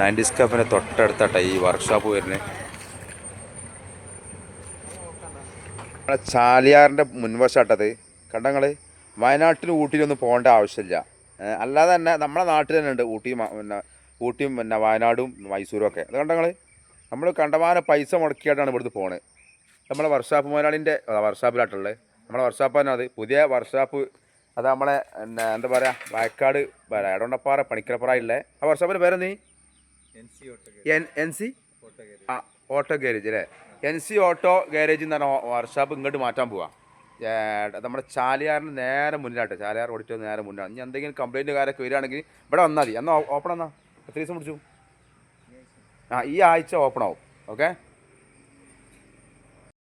Nineties കപ്പിന് തൊട്ടടുത്താട്ടെ ഈ workshop വരുന്നത്. നമ്മളെ ചാലിയാറിൻ്റെ മുൻവശാട്ടത് കണ്ടങ്ങൾ. വയനാട്ടിലും ഊട്ടിയിലൊന്നും പോകേണ്ട ആവശ്യമില്ല. അല്ലാതെ തന്നെ നമ്മളെ നാട്ടിൽ തന്നെ ഉണ്ട് ഊട്ടിയും പിന്നെ വയനാടും മൈസൂരും ഒക്കെ. അത് കണ്ടങ്ങൾ നമ്മൾ കണ്ടമാനം പൈസ മുടക്കിയിട്ടാണ് ഇവിടുന്ന് പോണത്. നമ്മളെ വർക്ക്ഷോപ്പ് മുതലാളിൻ്റെ വർക്ക്ഷോപ്പിലാട്ടുള്ളത്. നമ്മളെ വർക്ക്ഷോപ്പ് തന്നെ അത് പുതിയ വർക്ക്ഷോപ്പ്. അത് നമ്മളെ പിന്നെ എന്താ പറയുക വയക്കാട് എടവണ്ണപ്പാറ പണിക്കരപ്പുറയില്ലേ ആ വർക്ക്ഷോപ്പിൻ്റെ പേര് നീ എൻ സി ഓട്ടോ ഗാരേജ് അല്ലേ? എൻ സി ഓട്ടോ ഗാരേജ് എന്ന് പറഞ്ഞ വർക്ക്ഷോപ്പ് ഇങ്ങോട്ട് മാറ്റാൻ പോവാം. നമ്മുടെ ചാലിയാറിന് നേരെ മുന്നിലാട്ടെ, ചാലിയാർ ഓടിയിട്ട് നേരെ മുന്നിലാണ്. ഇനി എന്തെങ്കിലും കംപ്ലൈൻറ്റ് കാര്യമൊക്കെ വരികയാണെങ്കിൽ ഇവിടെ വന്നാൽ മതി. എന്നാൽ ഓപ്പൺ എന്നാ എത്ര ദിവസം പിടിച്ചു? ഈ ആഴ്ച ഓപ്പൺ ആവും. ഓക്കെ.